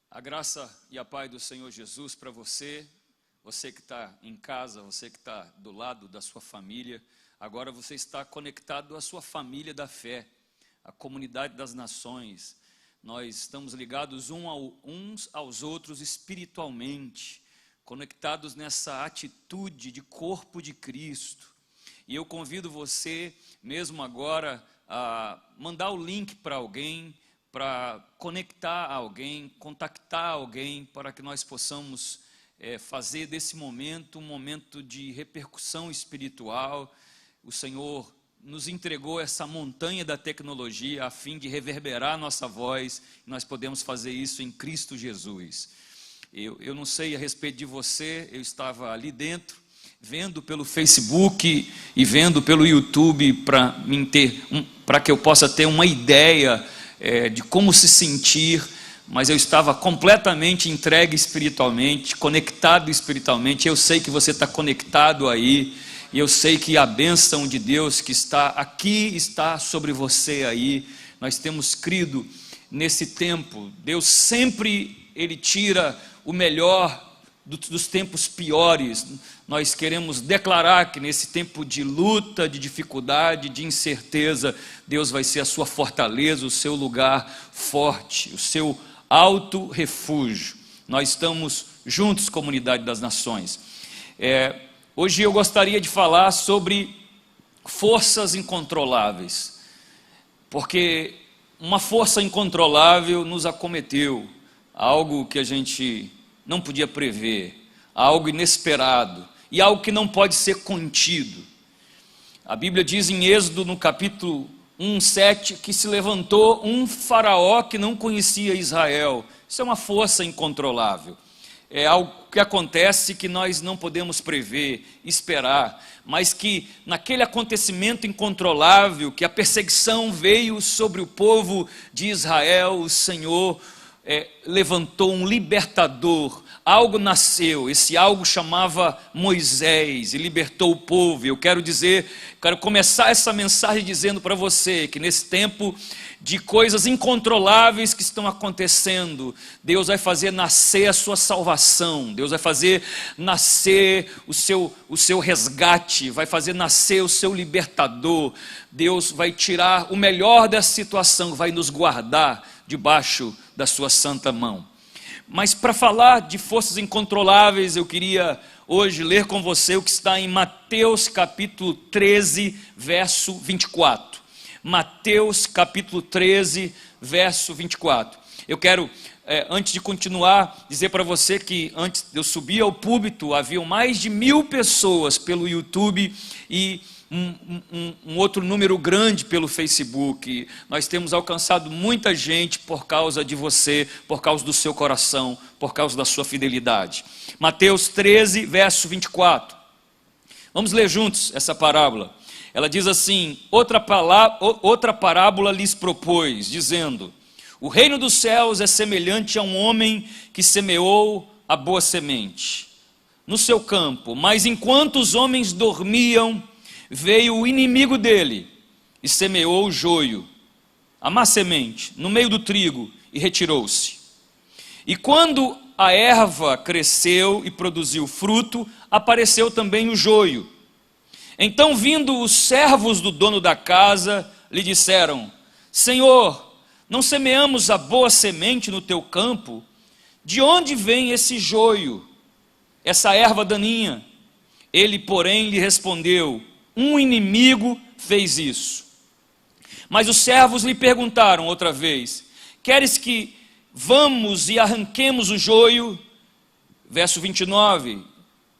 A graça e a paz do Senhor Jesus para você, você que está em casa, você que está do lado da sua família. Agora você está conectado à sua família da fé, à comunidade das nações. Nós estamos ligados uns aos outros espiritualmente, conectados nessa atitude de corpo de Cristo. E eu convido você, mesmo agora, a mandar o link para alguém, para conectar alguém, contactar alguém, para que nós possamos fazer desse momento um momento de repercussão espiritual. O Senhor nos entregou essa montanha da tecnologia a fim de reverberar a nossa voz, e nós podemos fazer isso em Cristo Jesus. Eu não sei a respeito de você, eu estava ali dentro, vendo pelo Facebook e vendo pelo YouTube para que eu possa ter uma ideia de como se sentir, mas eu estava completamente entregue espiritualmente, conectado espiritualmente. Eu sei que você está conectado aí, e eu sei que a bênção de Deus que está aqui está sobre você aí. Nós temos crido nesse tempo. Deus sempre, Ele tira o melhor dos tempos piores. Nós queremos declarar que nesse tempo de luta, de dificuldade, de incerteza, Deus vai ser a sua fortaleza, o seu lugar forte, o seu alto refúgio. Nós estamos juntos, comunidade das nações. Hoje eu gostaria de falar sobre forças incontroláveis, porque uma força incontrolável nos acometeu, algo que a gente não podia prever, algo inesperado e algo que não pode ser contido. A Bíblia diz em Êxodo, no capítulo 1:7, que se levantou um faraó que não conhecia Israel. Isso é uma força incontrolável. É algo que acontece que nós não podemos prever, esperar, mas que naquele acontecimento incontrolável, que a perseguição veio sobre o povo de Israel, o Senhor levantou um libertador. Algo nasceu, esse algo chamava Moisés, e libertou o povo. Eu quero começar essa mensagem dizendo para você que nesse tempo de coisas incontroláveis que estão acontecendo, Deus vai fazer nascer a sua salvação, Deus vai fazer nascer o seu resgate, vai fazer nascer o seu libertador. Deus vai tirar o melhor dessa situação, vai nos guardar debaixo da sua santa mão. Mas para falar de forças incontroláveis, eu queria hoje ler com você o que está em Mateus capítulo 13, verso 24. Mateus capítulo 13, verso 24. Eu quero, antes de continuar, dizer para você que antes de eu subir ao púlpito, haviam mais de 1000 pessoas pelo YouTube e um outro número grande pelo Facebook. Nós temos alcançado muita gente por causa de você, por causa do seu coração, por causa da sua fidelidade. Mateus 13, verso 24. Vamos ler juntos essa parábola. Ela diz assim: outra parábola lhes propôs, dizendo: o reino dos céus é semelhante a um homem que semeou a boa semente no seu campo, mas enquanto os homens dormiam, veio o inimigo dele e semeou o joio, a má semente, no meio do trigo, e retirou-se. E quando a erva cresceu e produziu fruto, apareceu também o joio. Então, vindo os servos do dono da casa, lhe disseram: Senhor, não semeamos a boa semente no teu campo? De onde vem esse joio, essa erva daninha? Ele, porém, lhe respondeu: um inimigo fez isso. Mas os servos lhe perguntaram outra vez: queres que vamos e arranquemos o joio? Verso 29.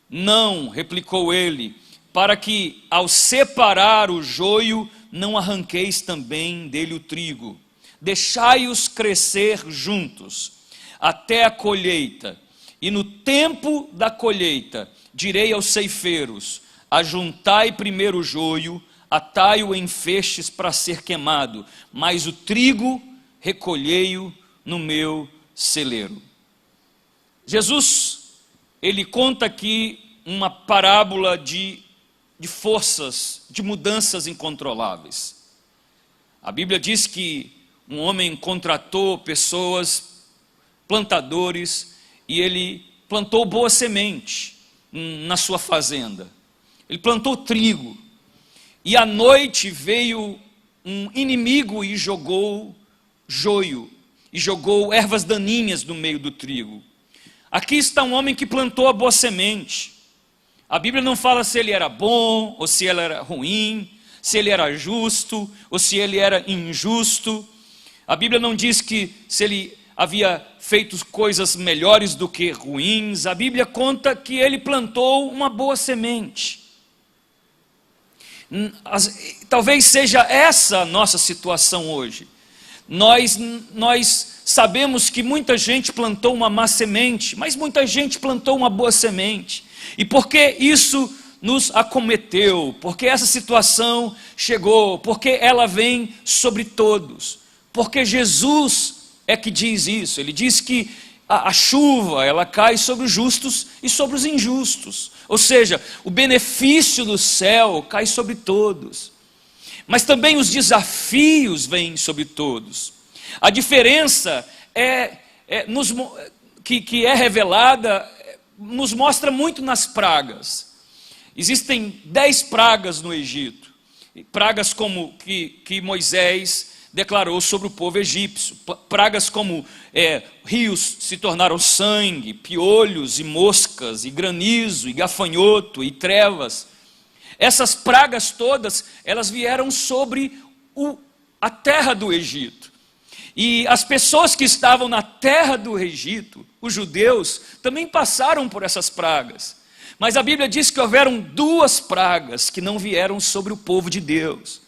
Não, replicou ele, para que ao separar o joio, não arranqueis também dele o trigo. Deixai-os crescer juntos, até a colheita. E no tempo da colheita, direi aos ceifeiros: ajuntai primeiro o joio, atai-o em feixes para ser queimado, mas o trigo recolhei-o no meu celeiro. Jesus, ele conta aqui uma parábola de forças, de mudanças incontroláveis. A Bíblia diz que um homem contratou pessoas plantadores e ele plantou boa semente na sua fazenda. Ele plantou trigo. E à noite veio um inimigo e jogou joio, e jogou ervas daninhas no meio do trigo. Aqui está um homem que plantou a boa semente. A Bíblia não fala se ele era bom, ou se ele era ruim, se ele era justo, ou se ele era injusto. A Bíblia não diz que se ele havia feito coisas melhores do que ruins. A Bíblia conta que ele plantou uma boa semente. Talvez seja essa a nossa situação hoje. Nós sabemos que muita gente plantou uma má semente, mas muita gente plantou uma boa semente. E por que isso nos acometeu? Porque essa situação chegou, porque ela vem sobre todos. Porque Jesus é que diz isso. Ele diz que a chuva, ela cai sobre os justos e sobre os injustos. Ou seja, o benefício do céu cai sobre todos. Mas também os desafios vêm sobre todos. A diferença que é revelada nos mostra muito nas pragas. Existem 10 pragas no Egito. Pragas como que Moisés declarou sobre o povo egípcio. Pragas como rios se tornaram sangue, piolhos e moscas, e granizo, e gafanhoto, e trevas. Essas pragas todas, elas vieram sobre a terra do Egito. E as pessoas que estavam na terra do Egito, os judeus, também passaram por essas pragas. Mas a Bíblia diz que houveram 2 pragas que não vieram sobre o povo de Deus.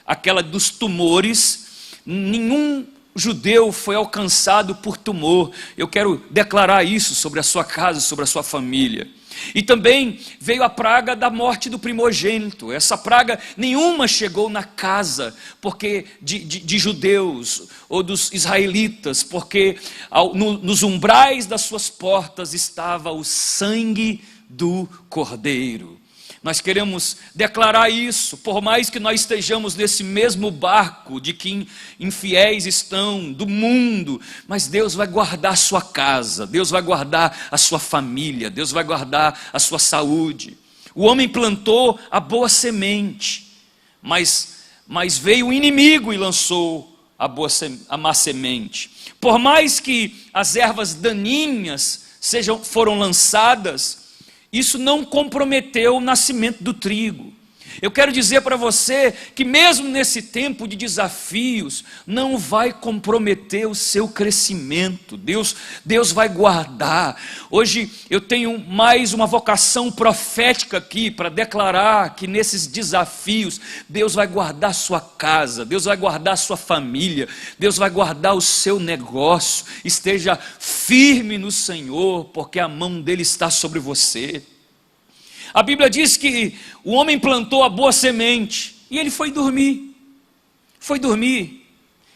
Aquela dos tumores. Nenhum judeu foi alcançado por tumor. Eu quero declarar isso sobre a sua casa, sobre a sua família. E também veio a praga da morte do primogênito. Essa praga nenhuma chegou na casa porque de judeus ou dos israelitas, porque nos umbrais das suas portas estava o sangue do Cordeiro. Nós queremos declarar isso, por mais que nós estejamos nesse mesmo barco de que infiéis estão, do mundo, mas Deus vai guardar a sua casa, Deus vai guardar a sua família, Deus vai guardar a sua saúde. O homem plantou a boa semente, mas veio o inimigo e lançou a má semente. Por mais que as ervas daninhas foram lançadas, isso não comprometeu o nascimento do trigo. Eu quero dizer para você que mesmo nesse tempo de desafios, não vai comprometer o seu crescimento. Deus vai guardar. Hoje eu tenho mais uma vocação profética aqui para declarar que nesses desafios, Deus vai guardar a sua casa, Deus vai guardar a sua família, Deus vai guardar o seu negócio. Esteja firme no Senhor, porque a mão dele está sobre você. A Bíblia diz que o homem plantou a boa semente e ele foi dormir. Foi dormir.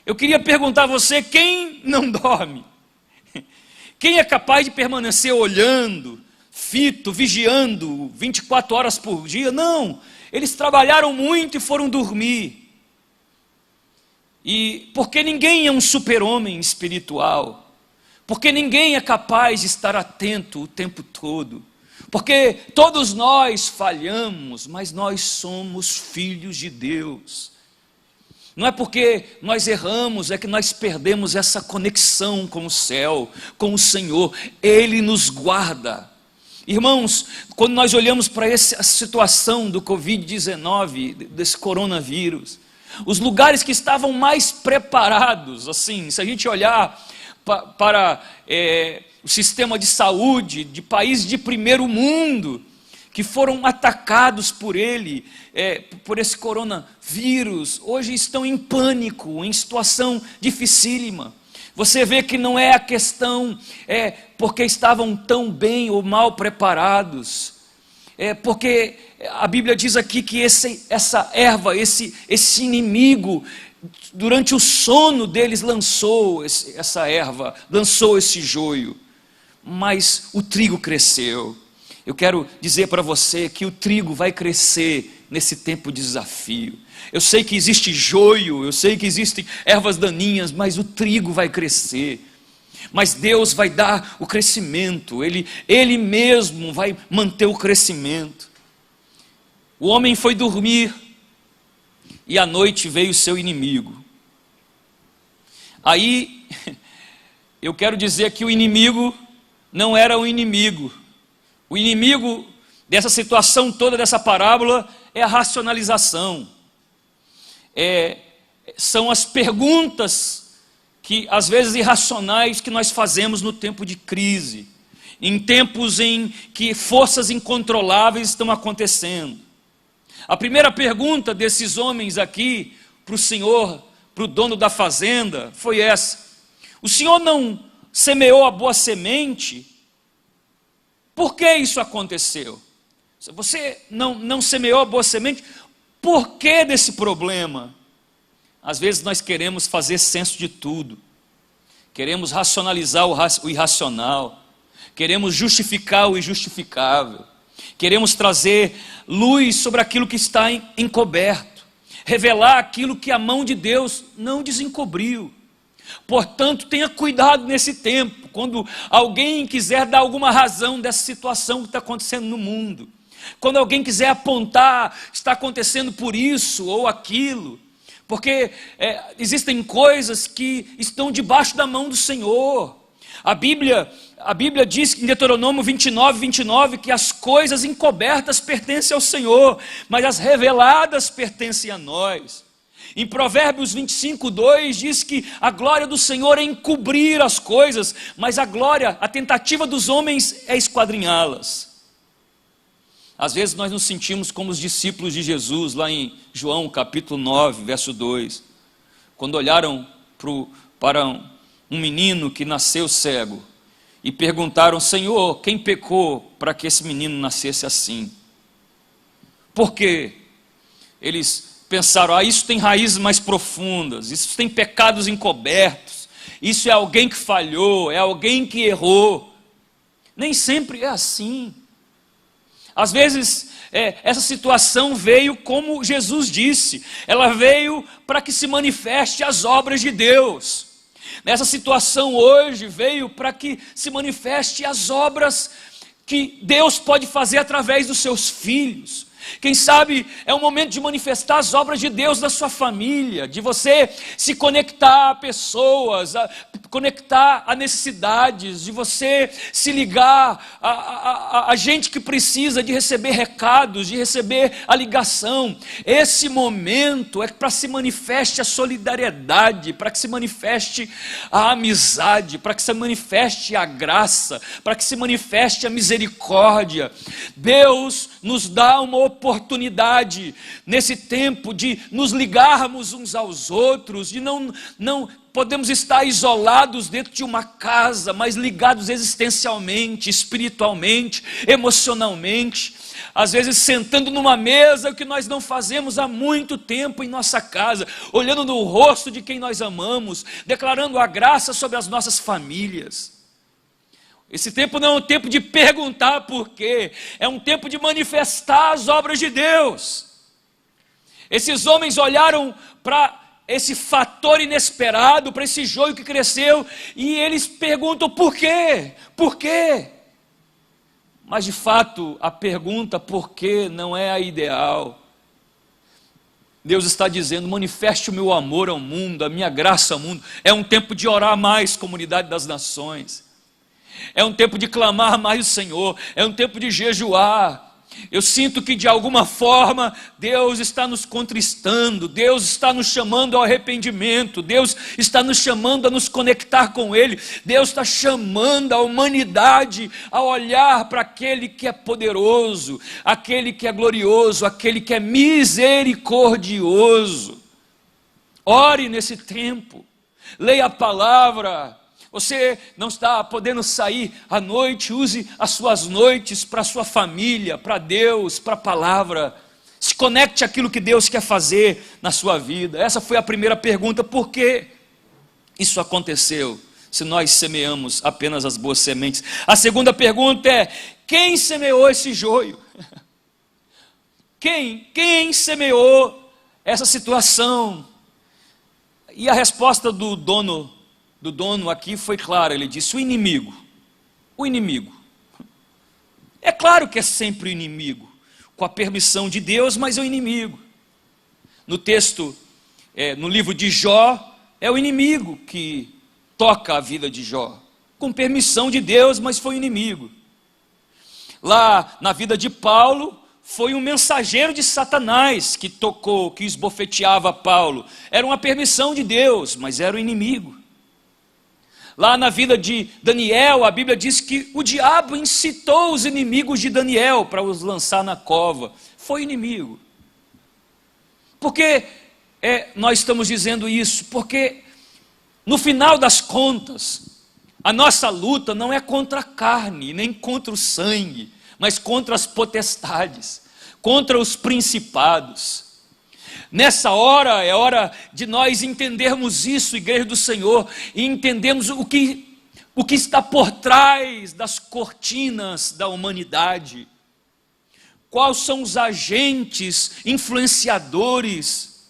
Eu queria perguntar a você, quem não dorme? Quem é capaz de permanecer olhando, fito, vigiando 24 horas por dia? Não, eles trabalharam muito e foram dormir. E porque ninguém é um super-homem espiritual, porque ninguém é capaz de estar atento o tempo todo. Porque todos nós falhamos, mas nós somos filhos de Deus. Não é porque nós erramos, é que nós perdemos essa conexão com o céu, com o Senhor. Ele nos guarda. Irmãos, quando nós olhamos para essa situação do Covid-19, desse coronavírus, os lugares que estavam mais preparados, assim, se a gente olhar para o sistema de saúde de países de primeiro mundo, que foram atacados por por esse coronavírus, hoje estão em pânico, em situação dificílima. Você vê que não é a questão porque estavam tão bem ou mal preparados, porque a Bíblia diz aqui que essa erva, esse inimigo, durante o sono deles lançou essa erva, lançou esse joio, mas o trigo cresceu. Eu quero dizer para você que o trigo vai crescer nesse tempo de desafio. Eu sei que existe joio, eu sei que existem ervas daninhas, mas o trigo vai crescer. Mas Deus vai dar o crescimento, Ele mesmo vai manter o crescimento. O homem foi dormir, e à noite veio o seu inimigo. Aí, eu quero dizer que o inimigo não era o inimigo. O inimigo dessa situação toda, dessa parábola, é a racionalização. São as perguntas que, às vezes, irracionais, que nós fazemos no tempo de crise, em tempos em que forças incontroláveis estão acontecendo. A primeira pergunta desses homens aqui, para o Senhor, para o dono da fazenda, foi essa: o Senhor não semeou a boa semente? Por que isso aconteceu? Você não semeou a boa semente, por que desse problema? Às vezes nós queremos fazer senso de tudo, queremos racionalizar o irracional, queremos justificar o injustificável, queremos trazer luz sobre aquilo que está encoberto, revelar aquilo que a mão de Deus não desencobriu. Portanto, tenha cuidado nesse tempo, quando alguém quiser dar alguma razão dessa situação que está acontecendo no mundo, quando alguém quiser apontar, está acontecendo por isso ou aquilo, porque existem coisas que estão debaixo da mão do Senhor. A Bíblia diz em Deuteronômio 29, que as coisas encobertas pertencem ao Senhor, mas as reveladas pertencem a nós. Em Provérbios 25:2 diz que a glória do Senhor é encobrir as coisas, mas a tentativa dos homens é esquadrinhá-las. Às vezes nós nos sentimos como os discípulos de Jesus, lá em João capítulo 9, verso 2, quando olharam para um menino que nasceu cego, e perguntaram: Senhor, quem pecou para que esse menino nascesse assim? Porque eles pensaram: isso tem raízes mais profundas, isso tem pecados encobertos, isso é alguém que falhou, é alguém que errou. Nem sempre é assim. Às vezes essa situação veio, como Jesus disse, ela veio para que se manifeste as obras de Deus. Nessa situação hoje veio para que se manifeste as obras que Deus pode fazer através dos seus filhos. Quem sabe é o momento de manifestar as obras de Deus na sua família, de você se conectar a pessoas, conectar a necessidades, de você se ligar a gente que precisa de receber recados, de receber a ligação. Esse momento é para que se manifeste a solidariedade, para que se manifeste a amizade, para que se manifeste a graça, para que se manifeste a misericórdia. Deus nos dá uma oportunidade nesse tempo de nos ligarmos uns aos outros, de não podemos estar isolados dentro de uma casa, mas ligados existencialmente, espiritualmente, emocionalmente. Às vezes sentando numa mesa, o que nós não fazemos há muito tempo em nossa casa, olhando no rosto de quem nós amamos, declarando a graça sobre as nossas famílias. Esse tempo não é um tempo de perguntar por quê, é um tempo de manifestar as obras de Deus. Esses homens olharam para esse fator inesperado, para esse joio que cresceu, e eles perguntam por quê? Por quê? Mas de fato, a pergunta por quê não é a ideal. Deus está dizendo: manifeste o meu amor ao mundo, a minha graça ao mundo. É um tempo de orar mais, comunidade das nações. É um tempo de clamar mais o Senhor, é um tempo de jejuar. Eu sinto que de alguma forma Deus está nos contristando, Deus está nos chamando ao arrependimento, Deus está nos chamando a nos conectar com Ele, Deus está chamando a humanidade a olhar para aquele que é poderoso, aquele que é glorioso, aquele que é misericordioso. Ore nesse tempo, leia a palavra. Você não está podendo sair à noite, use as suas noites para a sua família, para Deus, para a palavra. Se conecte àquilo que Deus quer fazer na sua vida. Essa foi a primeira pergunta: por que isso aconteceu, se nós semeamos apenas as boas sementes? A segunda pergunta é: quem semeou esse joio? Quem semeou essa situação? E a resposta do dono do dono aqui foi clara, ele disse: o inimigo. É claro que é sempre o inimigo, com a permissão de Deus, mas é o inimigo. No texto, no livro de Jó, é o inimigo que toca a vida de Jó, com permissão de Deus, mas foi o inimigo. Lá na vida de Paulo, foi um mensageiro de Satanás que tocou, que esbofeteava Paulo. Era uma permissão de Deus, mas era o inimigo. Lá na vida de Daniel, a Bíblia diz que o diabo incitou os inimigos de Daniel para os lançar na cova. Foi inimigo. Por que nós estamos dizendo isso? Porque no final das contas, a nossa luta não é contra a carne, nem contra o sangue, mas contra as potestades, contra os principados. Nessa hora, é hora de nós entendermos isso, igreja do Senhor, e entendermos o que está por trás das cortinas da humanidade. Quais são os agentes influenciadores?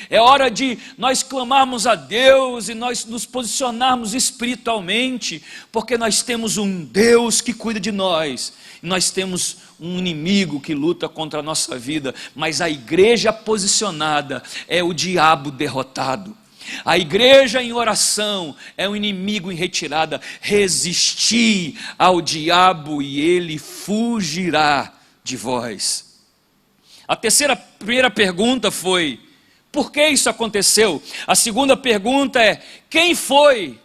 É hora de nós clamarmos a Deus e nós nos posicionarmos espiritualmente, porque nós temos um Deus que cuida de nós, e nós temos um inimigo que luta contra a nossa vida, mas a igreja posicionada é o diabo derrotado. A igreja em oração é o inimigo em retirada. Resisti ao diabo e ele fugirá de vós. A primeira pergunta foi: por que isso aconteceu? A segunda pergunta é: quem foi?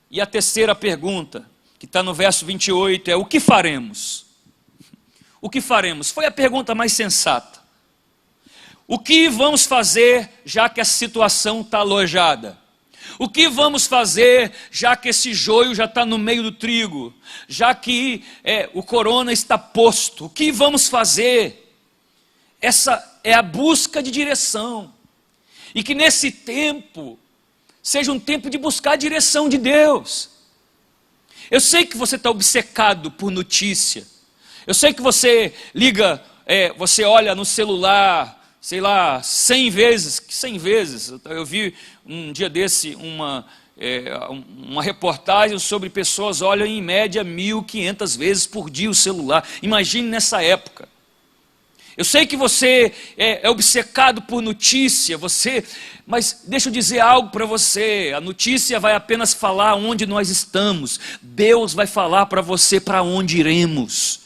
E a terceira pergunta, que está no verso 28, é: o que faremos? O que faremos? Foi a pergunta mais sensata. O que vamos fazer já que a situação está alojada? O que vamos fazer já que esse joio já está no meio do trigo? Já que o corona está posto? O que vamos fazer? Essa é a busca de direção. E que nesse tempo seja um tempo de buscar a direção de Deus. Eu sei que você está obcecado por notícia. Eu sei que você liga, você olha no celular, sei lá, 100 vezes. Eu vi um dia desse uma reportagem sobre pessoas olham em média 1.500 vezes por dia o celular. Imagine nessa época. Eu sei que você é obcecado por notícia, mas deixa eu dizer algo para você: a notícia vai apenas falar onde nós estamos, Deus vai falar para você para onde iremos.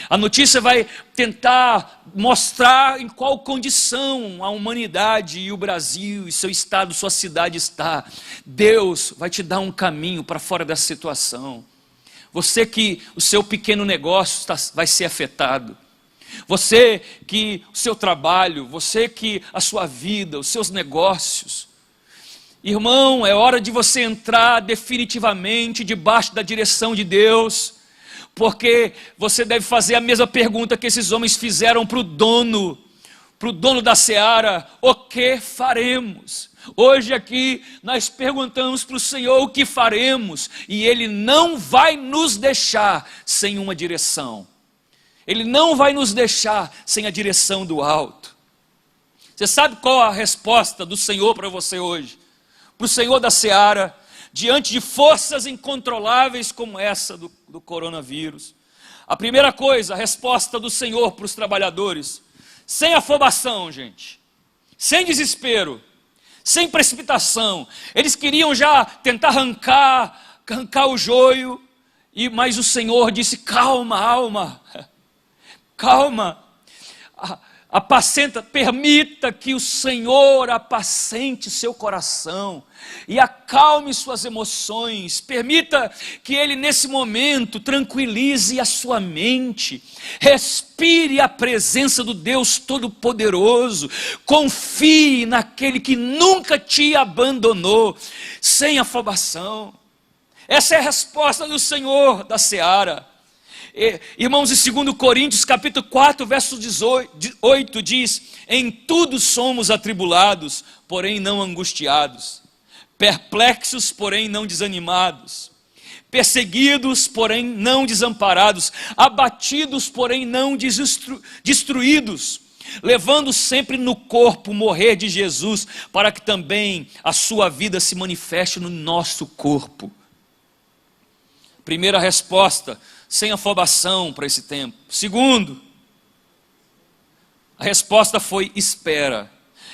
A notícia vai tentar mostrar em qual condição a humanidade e o Brasil, e seu estado, sua cidade está. Deus vai te dar um caminho para fora dessa situação. Você que o seu pequeno negócio vai ser afetado. Você que o seu trabalho, você que a sua vida, os seus negócios. Irmão, é hora de você entrar definitivamente debaixo da direção de Deus, porque você deve fazer a mesma pergunta que esses homens fizeram para o dono da seara: o que faremos? Hoje aqui nós perguntamos para o Senhor o que faremos, e Ele não vai nos deixar sem uma direção. Ele não vai nos deixar sem a direção do alto. Você sabe qual a resposta do Senhor para você hoje? Para o Senhor da seara, diante de forças incontroláveis como essa do coronavírus. A primeira coisa, a resposta do Senhor para os trabalhadores: sem afobação, gente, sem desespero, sem precipitação. Eles queriam já tentar arrancar o joio, mas o Senhor disse: calma, alma. Calma, apacenta, permita que o Senhor apacente seu coração e acalme suas emoções. Permita que Ele nesse momento tranquilize a sua mente. Respire a presença do Deus Todo-Poderoso. Confie naquele que nunca te abandonou, sem afobação. Essa é a resposta do Senhor da seara. Irmãos, em 2 Coríntios capítulo 4, verso 18 diz: em tudo somos atribulados, porém não angustiados, perplexos, porém não desanimados, perseguidos, porém não desamparados, abatidos, porém não destruídos, levando sempre no corpo o morrer de Jesus, para que também a sua vida se manifeste no nosso corpo. Primeira resposta, sem afobação para esse tempo. Segundo, a resposta foi espera.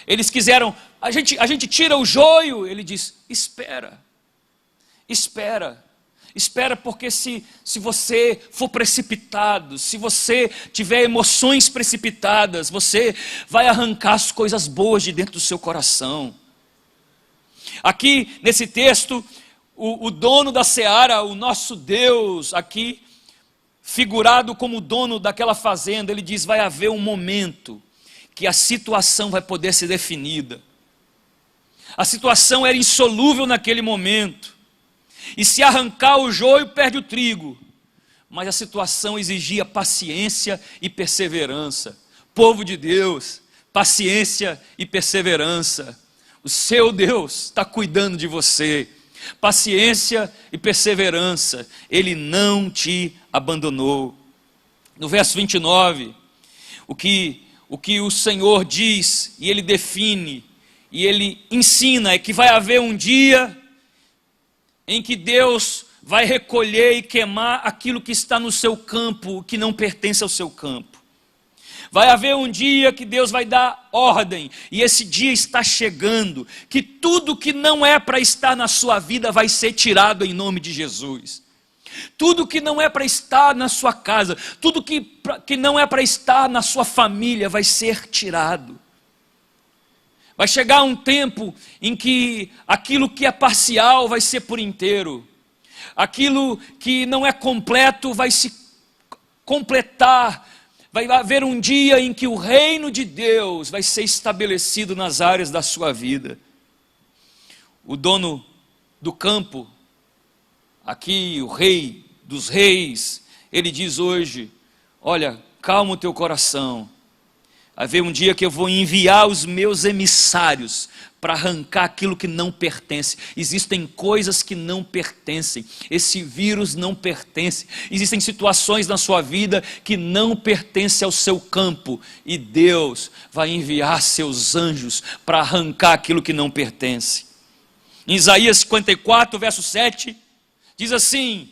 Eles quiseram, a gente tira o joio, ele diz, espera, espera. Espera, porque se você for precipitado, se você tiver emoções precipitadas, você vai arrancar as coisas boas de dentro do seu coração. Aqui nesse texto, o dono da seara, o nosso Deus, aqui figurado como o dono daquela fazenda, ele diz, vai haver um momento que a situação vai poder ser definida. A situação era insolúvel naquele momento. E se arrancar o joio, perde o trigo. Mas a situação exigia paciência e perseverança. Povo de Deus, paciência e perseverança. O seu Deus está cuidando de você. Paciência e perseverança. Ele não te abandonou. No verso 29, o que o Senhor diz, e Ele define, e Ele ensina, é que vai haver um dia em que Deus vai recolher e queimar aquilo que está no seu campo, que não pertence ao seu campo. Vai haver um dia que Deus vai dar ordem, e esse dia está chegando, que tudo que não é para estar na sua vida vai ser tirado em nome de Jesus. Tudo que não é para estar na sua casa, tudo que não é para estar na sua família vai ser tirado. Vai chegar um tempo em que aquilo que é parcial vai ser por inteiro. Aquilo que não é completo vai se completar. Vai haver um dia em que o reino de Deus vai ser estabelecido nas áreas da sua vida. O dono do campo, aqui o rei dos reis, ele diz hoje, olha, calma o teu coração. Vai haver um dia que eu vou enviar os meus emissários para arrancar aquilo que não pertence. Existem coisas que não pertencem. Esse vírus não pertence. Existem situações na sua vida que não pertencem ao seu campo. E Deus vai enviar seus anjos para arrancar aquilo que não pertence. Em Isaías 54, verso 7, diz assim,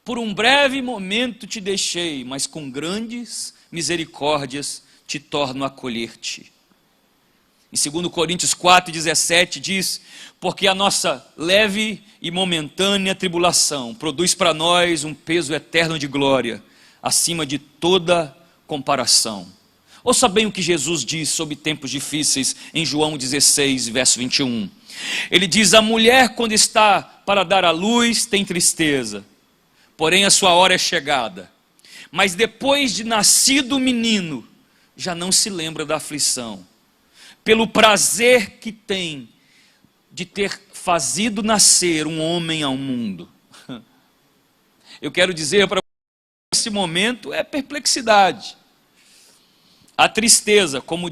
por um breve momento te deixei, mas com grandes misericórdias te torno a acolher-te. Em 2 Coríntios 4,17 diz, porque a nossa leve e momentânea tribulação produz para nós um peso eterno de glória, acima de toda comparação. Ouça bem o que Jesus diz sobre tempos difíceis em João 16, verso 21. Ele diz, a mulher quando está para dar à luz tem tristeza, porém a sua hora é chegada. Mas depois de nascido o menino, já não se lembra da aflição, pelo prazer que tem de ter fazido nascer um homem ao mundo. Eu quero dizer para você, esse momento é perplexidade. A tristeza, como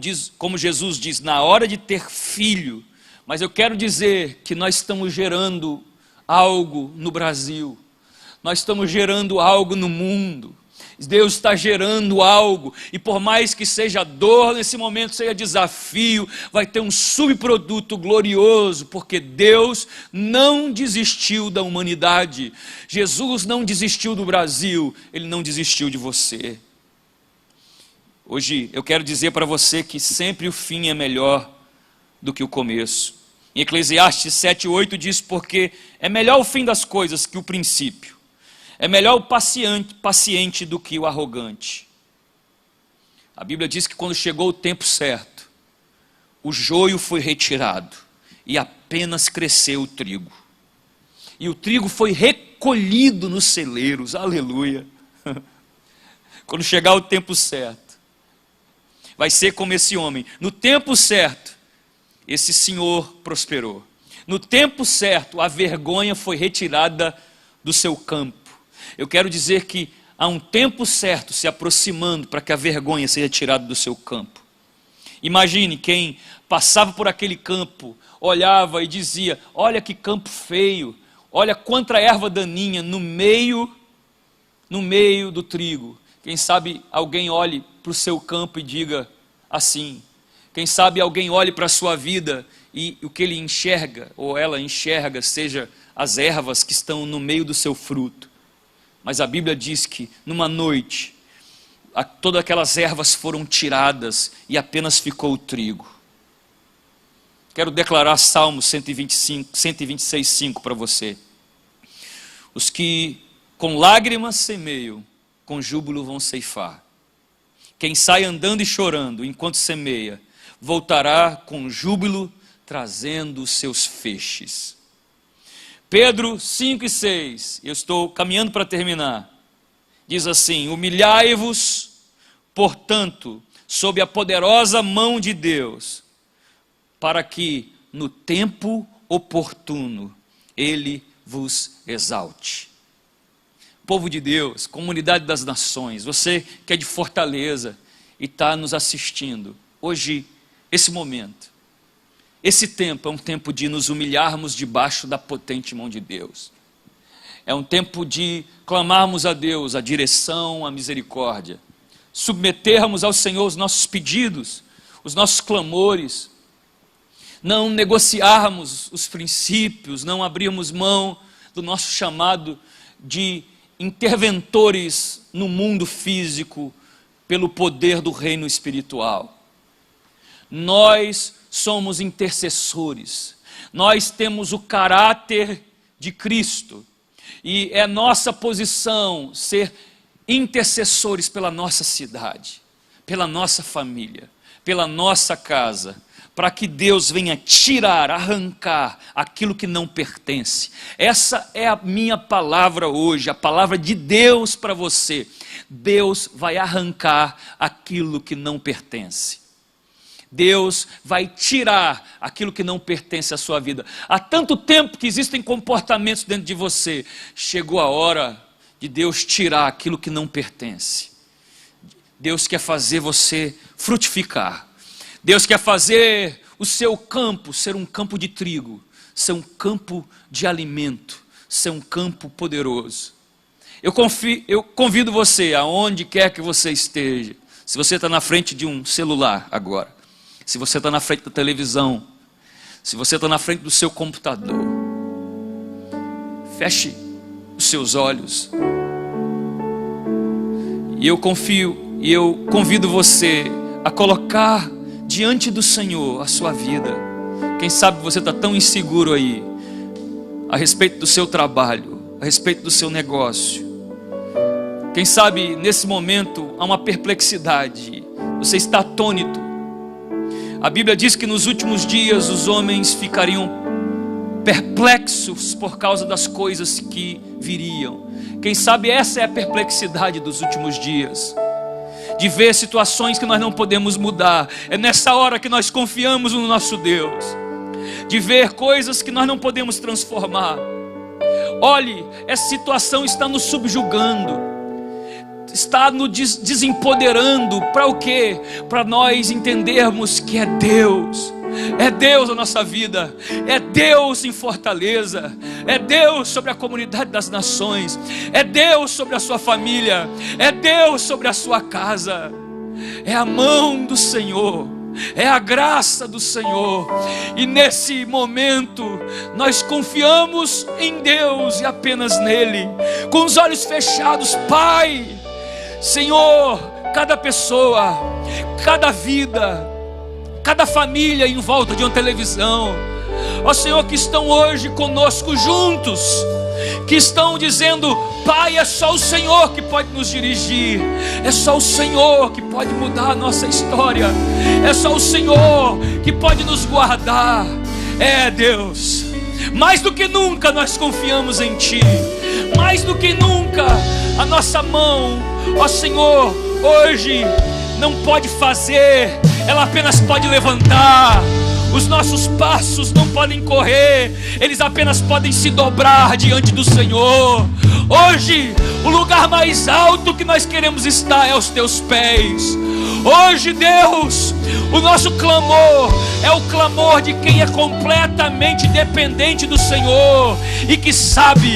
Jesus diz, na hora de ter filho, mas eu quero dizer que nós estamos gerando algo no Brasil, nós estamos gerando algo no mundo. Deus está gerando algo, e por mais que seja dor nesse momento, seja desafio, vai ter um subproduto glorioso, porque Deus não desistiu da humanidade, Jesus não desistiu do Brasil, Ele não desistiu de você. Hoje eu quero dizer para você que sempre o fim é melhor do que o começo. Em Eclesiastes 7:8 diz, porque é melhor o fim das coisas que o princípio. É melhor o paciente do que o arrogante. A Bíblia diz que quando chegou o tempo certo, o joio foi retirado e apenas cresceu o trigo. E o trigo foi recolhido nos celeiros, aleluia. Quando chegar o tempo certo, vai ser como esse homem. No tempo certo, esse senhor prosperou. No tempo certo, a vergonha foi retirada do seu campo. Eu quero dizer que há um tempo certo se aproximando para que a vergonha seja tirada do seu campo. Imagine quem passava por aquele campo, olhava e dizia, olha que campo feio, olha quanta erva daninha no meio do trigo. Quem sabe alguém olhe para o seu campo e diga assim. Quem sabe alguém olhe para a sua vida e o que ele enxerga, ou ela enxerga, seja as ervas que estão no meio do seu fruto. Mas a Bíblia diz que numa noite, todas aquelas ervas foram tiradas e apenas ficou o trigo. Quero declarar Salmo 126:5 para você. Os que com lágrimas semeiam, com júbilo vão ceifar. Quem sai andando e chorando enquanto semeia, voltará com júbilo, trazendo os seus feixes. Pedro 5:6, eu estou caminhando para terminar, diz assim: humilhai-vos, portanto, sob a poderosa mão de Deus, para que no tempo oportuno Ele vos exalte. Povo de Deus, comunidade das nações, você que é de Fortaleza e está nos assistindo, hoje, esse momento, esse tempo é um tempo de nos humilharmos debaixo da potente mão de Deus. É um tempo de clamarmos a Deus a direção, a misericórdia, submetermos ao Senhor os nossos pedidos, os nossos clamores, não negociarmos os princípios, não abrirmos mão do nosso chamado de interventores no mundo físico pelo poder do reino espiritual. Nós somos intercessores, nós temos o caráter de Cristo e é nossa posição ser intercessores pela nossa cidade, pela nossa família, pela nossa casa, para que Deus venha tirar, arrancar aquilo que não pertence. Essa é a minha palavra hoje, a palavra de Deus para você. Deus vai arrancar aquilo que não pertence. Deus vai tirar aquilo que não pertence à sua vida. Há tanto tempo que existem comportamentos dentro de você, chegou a hora de Deus tirar aquilo que não pertence. Deus quer fazer você frutificar. Deus quer fazer o seu campo ser um campo de trigo, ser um campo de alimento, ser um campo poderoso. Eu convido você, aonde quer que você esteja, se você está na frente de um celular agora, se você está na frente da televisão, se você está na frente do seu computador, feche os seus olhos, e eu convido você a colocar diante do Senhor a sua vida. Quem sabe você está tão inseguro aí, a respeito do seu trabalho, a respeito do seu negócio. Quem sabe nesse momento há uma perplexidade, você está atônito. A Bíblia diz que nos últimos dias os homens ficariam perplexos por causa das coisas que viriam. Quem sabe essa é a perplexidade dos últimos dias, de ver situações que nós não podemos mudar. É nessa hora que nós confiamos no nosso Deus, de ver coisas que nós não podemos transformar. Olhe, essa situação está nos subjugando, está nos desempoderando. Para o quê? Para nós entendermos que é Deus a nossa vida, é Deus em Fortaleza, é Deus sobre a comunidade das nações, é Deus sobre a sua família, é Deus sobre a sua casa. É a mão do Senhor, é a graça do Senhor, e nesse momento nós confiamos em Deus e apenas nele, com os olhos fechados. Pai, Senhor, cada pessoa, cada vida, cada família em volta de uma televisão, ó Senhor, que estão hoje conosco juntos, que estão dizendo: Pai, é só o Senhor que pode nos dirigir, é só o Senhor que pode mudar a nossa história, é só o Senhor que pode nos guardar. É Deus, mais do que nunca nós confiamos em Ti, mais do que nunca a nossa mão, ó Senhor, hoje não pode fazer, ela apenas pode levantar. Os nossos passos não podem correr, eles apenas podem se dobrar diante do Senhor. Hoje, o lugar mais alto que nós queremos estar é aos Teus pés. Hoje, Deus, o nosso clamor é o clamor de quem é completamente dependente do Senhor e que sabe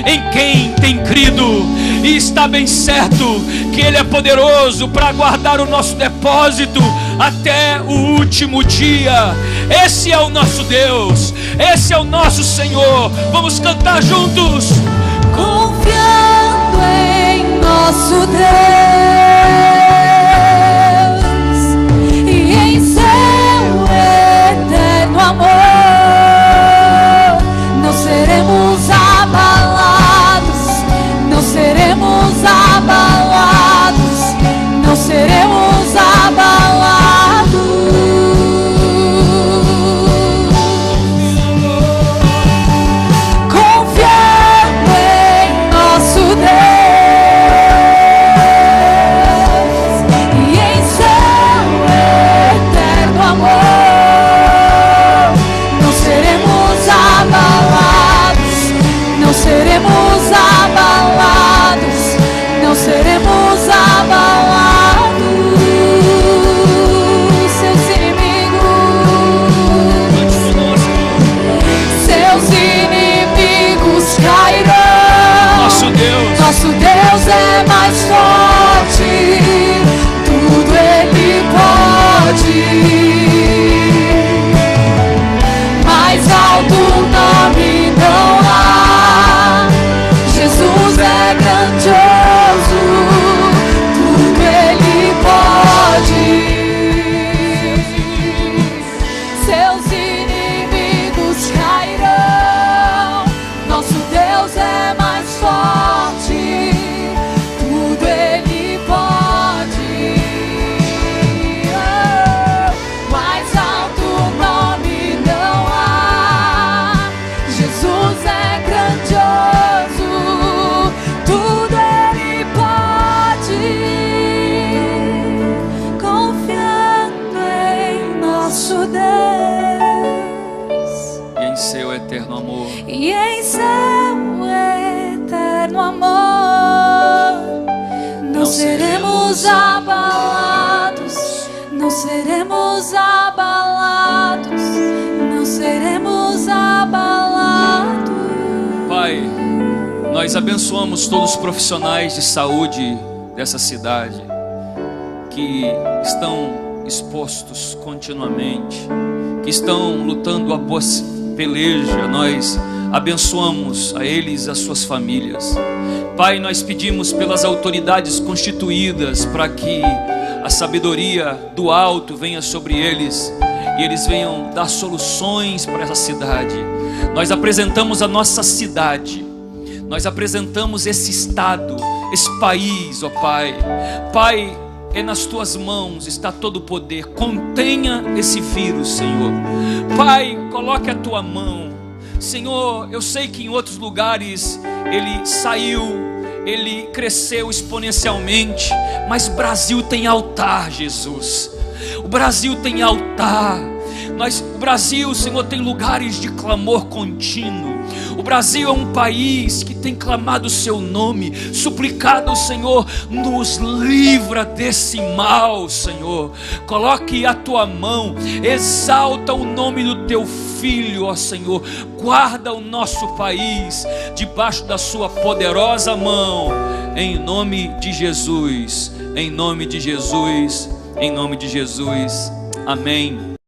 em quem tem crido e está bem certo que Ele é poderoso para guardar o nosso depósito até o último dia. Esse é o nosso Deus, esse é o nosso Senhor. Vamos cantar juntos. Confiando em nosso Deus e em seu eterno amor, não seremos abalados, não seremos abalados, não seremos abalados. Confiando em nosso Deus e em seu eterno amor, não seremos abalados, não seremos abalados, não seremos abalados. Seus inimigos cairão. Nosso Deus é mais forte, tudo Ele pode. Mais alto nome não há, Jesus é grandioso, tudo Ele pode. Seus inimigos cairão, nosso Deus é mais forte, tudo Ele pode. Mais alto nome não há, Jesus é grandioso, tudo Ele pode. Confiando em nosso Deus E em seu eterno amor, e em seu eterno amor, não seremos abalados, não seremos abalados, não seremos abalados. Pai, nós abençoamos todos os profissionais de saúde dessa cidade que estão expostos continuamente, que estão lutando a boa peleja. Nós abençoamos a eles e as suas famílias. Pai, nós pedimos pelas autoridades constituídas para que a sabedoria do alto venha sobre eles e eles venham dar soluções para essa cidade. Nós apresentamos a nossa cidade, nós apresentamos esse estado, esse país, ó Pai. Pai, é nas tuas mãos está todo o poder. Contenha esse vírus, Senhor. Pai, coloque a tua mão. Senhor, eu sei que em outros lugares ele saiu, ele cresceu exponencialmente, mas o Brasil tem altar, Jesus. O Brasil tem altar. O Brasil, Senhor, tem lugares de clamor contínuo. O Brasil é um país que tem clamado o seu nome, suplicado, Senhor, nos livra desse mal, Senhor. Coloque a tua mão, exalta o nome do teu Filho, ó Senhor. Guarda o nosso país debaixo da sua poderosa mão, em nome de Jesus, em nome de Jesus, em nome de Jesus. Amém.